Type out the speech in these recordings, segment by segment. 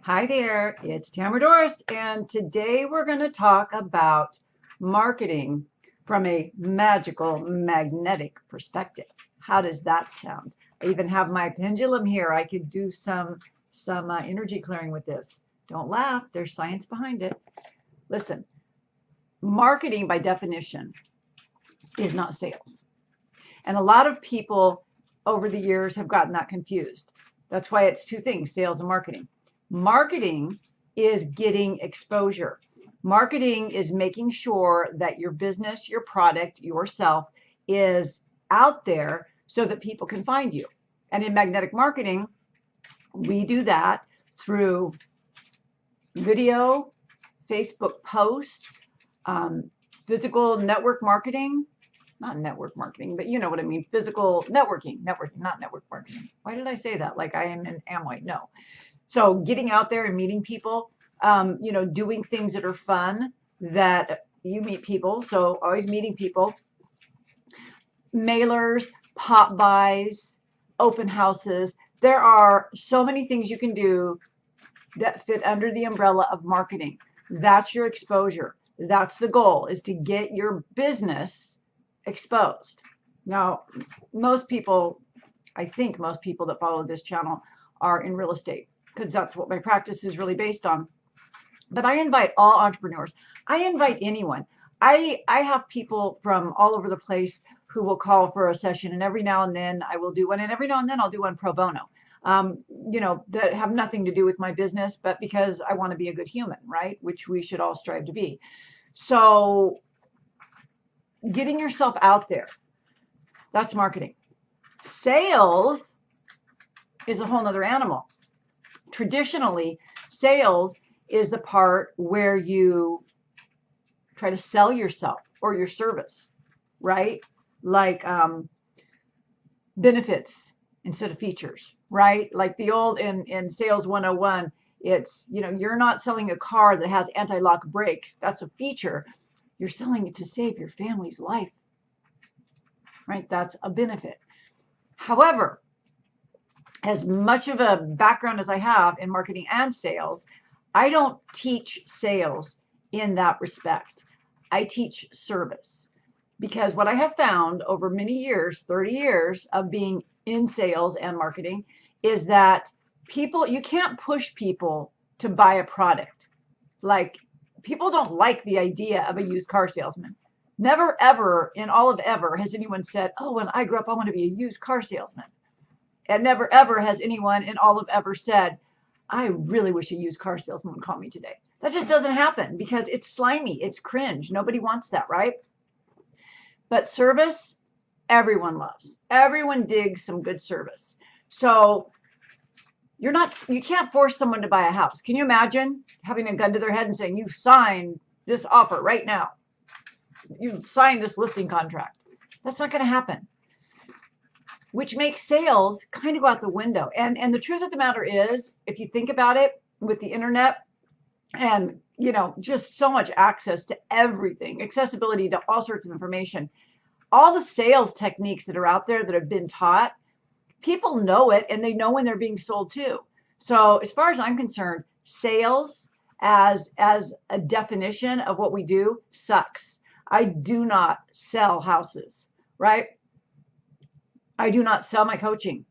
Hi there, it's Tamara Dorris, and today we're going to talk about marketing from a magical, magnetic perspective. How does that sound? I even have my pendulum here. I could do some energy clearing with this. Don't laugh, there's science behind it. Listen, marketing by definition is not sales. And a lot of people over the years have gotten that confused. That's why it's two things, sales and marketing. Marketing is getting exposure. Marketing is making sure that your business, your product, yourself is out there so that people can find you. And in magnetic marketing, we do that through video, Facebook posts, physical network marketing, not network marketing, but you know what I mean, physical networking, not network marketing. Why did I say that? Like I am in Amway. No. So getting out there and meeting people, doing things that are fun, that you meet people. So always meeting people, mailers, pop buys, open houses. There are so many things you can do that fit under the umbrella of marketing. That's your exposure. That's the goal, is to get your business exposed. Now, I think most people that follow this channel are in real estate, because that's what my practice is really based on. But I invite all entrepreneurs. I invite anyone. I have people from all over the place who will call for a session, and every now and then I will do one, and every now and then I'll do one pro bono, that have nothing to do with my business, but because I want to be a good human, right? Which we should all strive to be. So getting yourself out there, that's marketing. Sales is a whole nother animal. Traditionally, sales is the part where you try to sell yourself or your service, right? Like benefits instead of features, right? Like the old in Sales 101, it's, you're not selling a car that has anti-lock brakes. That's a feature. You're selling it to save your family's life, right? That's a benefit. However, as much of a background as I have in marketing and sales, I don't teach sales in that respect. I teach service, because what I have found over many years, 30 years of being in sales and marketing, is that you can't push people to buy a product. Like, people don't like the idea of a used car salesman. Never, ever, in all of ever, has anyone said, oh, when I grow up, I want to be a used car salesman. And never, ever has anyone in all of ever said, I really wish a used car salesman would call me today. That just doesn't happen, because it's slimy. It's cringe. Nobody wants that, right? But service, everyone loves. Everyone digs some good service. So you can't force someone to buy a house. Can you imagine having a gun to their head and saying, you sign this offer right now? You sign this listing contract. That's not going to happen. Which makes sales kind of go out the window. And the truth of the matter is, if you think about it, with the internet and, just so much access to everything, accessibility to all sorts of information, all the sales techniques that are out there that have been taught, people know it, and they know when they're being sold too. So as far as I'm concerned, sales as a definition of what we do sucks. I do not sell houses, right? I do not sell my coaching.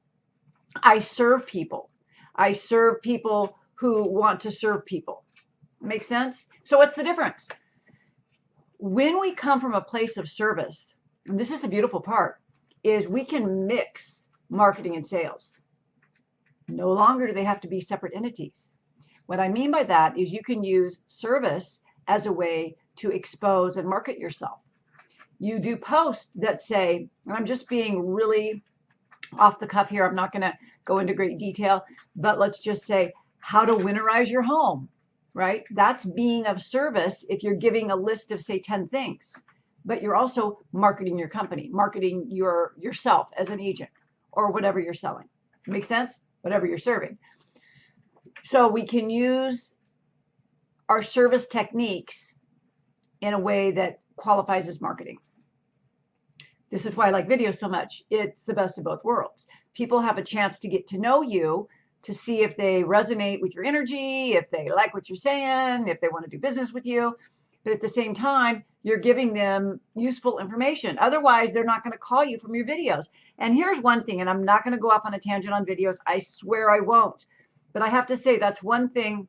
I serve people. I serve people who want to serve people. Make sense? So what's the difference? When we come from a place of service, and this is the beautiful part, is we can mix marketing and sales. No longer do they have to be separate entities. What I mean by that is you can use service as a way to expose and market yourself. You do posts that say, and I'm just being really off the cuff here, I'm not going to go into great detail, but let's just say how to winterize your home, right? That's being of service if you're giving a list of, say, 10 things, but you're also marketing your company, marketing yourself as an agent or whatever you're selling. Make sense? Whatever you're serving. So we can use our service techniques in a way that qualifies as marketing. This is why I like video so much. It's the best of both worlds. People have a chance to get to know you to see if they resonate with your energy, if they like what you're saying, if they want to do business with you. But at the same time, you're giving them useful information. Otherwise, they're not going to call you from your videos. And here's one thing, and I'm not going to go off on a tangent on videos. I swear I won't. But I have to say that's one thing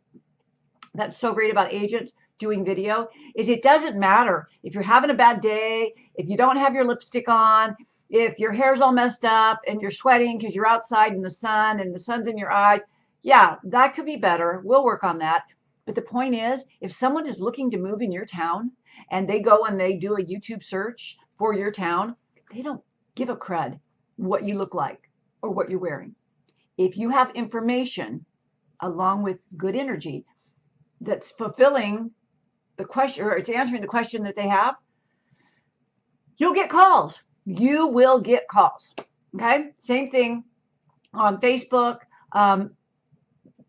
that's so great about agents doing video is it doesn't matter if you're having a bad day, if you don't have your lipstick on, if your hair's all messed up and you're sweating because you're outside in the sun and the sun's in your eyes. Yeah, that could be better. We'll work on that. But the point is, if someone is looking to move in your town and they go and they do a YouTube search for your town, they don't give a crud what you look like or what you're wearing. If you have information along with good energy that's fulfilling the question, or it's answering the question that they have, you'll get calls. You will get calls. Okay. Same thing on Facebook,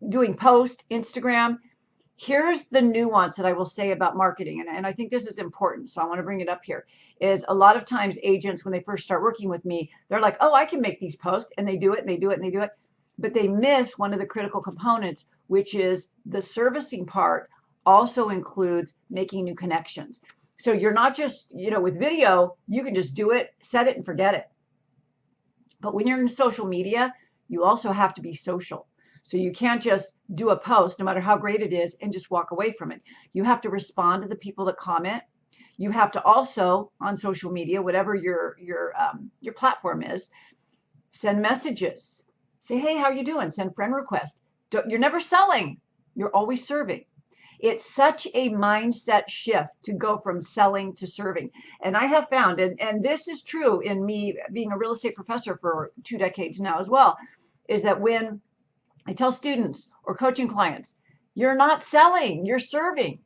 doing post, Instagram. Here's the nuance that I will say about marketing. And I think this is important. So I want to bring it up here is a lot of times agents, when they first start working with me, they're like, oh, I can make these posts, and they do it and they do it and they do it. But they miss one of the critical components, which is the servicing part also includes making new connections. So you're not just, with video, you can just do it, set it and forget it. But when you're in social media, you also have to be social. So you can't just do a post, no matter how great it is, and just walk away from it. You have to respond to the people that comment. You have to also, on social media, whatever your platform is, send messages. Say, hey, how you doing? Send friend requests. You're never selling. You're always serving. It's such a mindset shift to go from selling to serving. And I have found, and this is true in me being a real estate professor for 2 decades now as well, is that when I tell students or coaching clients, you're not selling, you're serving.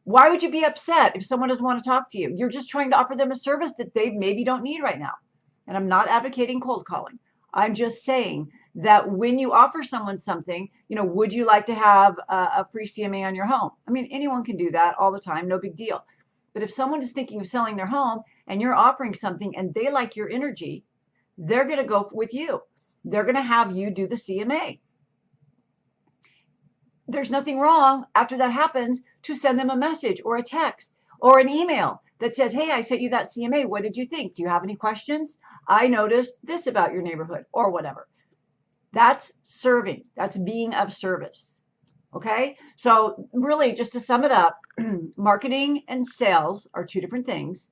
Why would you be upset if someone doesn't want to talk to you? You're just trying to offer them a service that they maybe don't need right now. And I'm not advocating cold calling. I'm just saying that when you offer someone something, would you like to have a free CMA on your home? I mean, anyone can do that all the time, no big deal. But if someone is thinking of selling their home and you're offering something and they like your energy, they're going to go with you. They're going to have you do the CMA. There's nothing wrong after that happens to send them a message or a text or an email that says, hey, I sent you that CMA. What did you think? Do you have any questions? I noticed this about your neighborhood or whatever. That's serving. That's being of service. Okay. So really, just to sum it up, marketing and sales are 2 different things.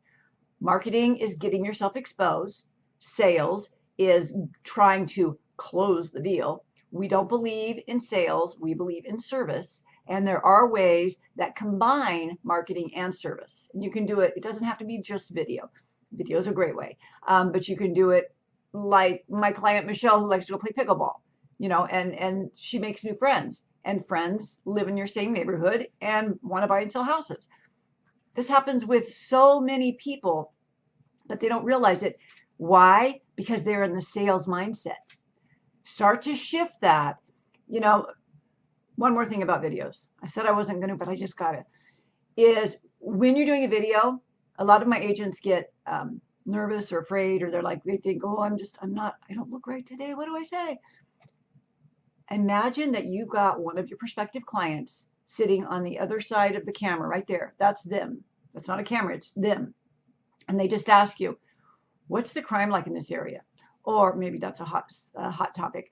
Marketing is getting yourself exposed. Sales is trying to close the deal. We don't believe in sales. We believe in service. And there are ways that combine marketing and service. You can do it. It doesn't have to be just video. Video is a great way. But you can do it like my client, Michelle, who likes to go play pickleball, and she makes new friends, and friends live in your same neighborhood and want to buy and sell houses. This happens with so many people, but they don't realize it. Why? Because they're in the sales mindset. Start to shift that. One more thing about videos. I said I wasn't going to, but I just got it. Is when you're doing a video, a lot of my agents get nervous or afraid, or they think, oh, I don't look right today. What do I say? Imagine that you've got one of your prospective clients sitting on the other side of the camera right there. That's them. That's not a camera. It's them. And they just ask you, what's the crime like in this area? Or maybe that's a hot topic.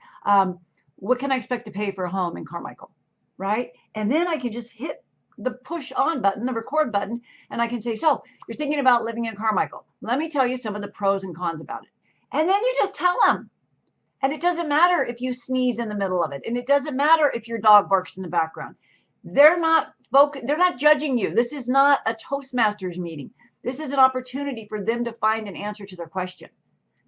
What can I expect to pay for a home in Carmichael? Right? And then I can just hit the push on button, the record button, and I can say, so you're thinking about living in Carmichael. Let me tell you some of the pros and cons about it. And then you just tell them. And it doesn't matter if you sneeze in the middle of it. And it doesn't matter if your dog barks in the background. They're not judging you. This is not a Toastmasters meeting. This is an opportunity for them to find an answer to their question.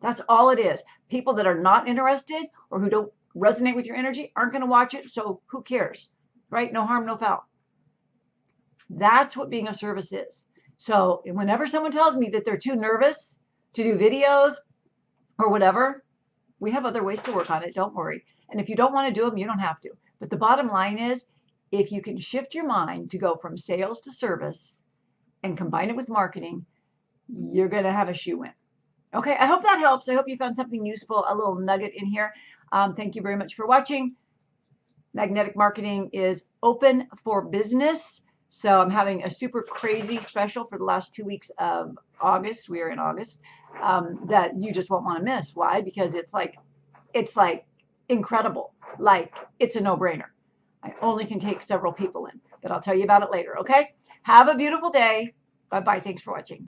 That's all it is. People that are not interested or who don't resonate with your energy aren't going to watch it. So who cares, right? No harm, no foul. That's what being of service is. So whenever someone tells me that they're too nervous to do videos or whatever, we have other ways to work on it. Don't worry. And if you don't want to do them, you don't have to. But the bottom line is, if you can shift your mind to go from sales to service and combine it with marketing, you're going to have a shoe win. Okay, I hope that helps. I hope you found something useful, a little nugget in here. Thank you very much for watching. Magnetic marketing is open for business. So I'm having a super crazy special for the last 2 weeks of August. We are in August, that you just won't want to miss. Why? Because it's like incredible. Like, it's a no-brainer. I only can take several people in, but I'll tell you about it later. Okay. Have a beautiful day. Bye-bye. Thanks for watching.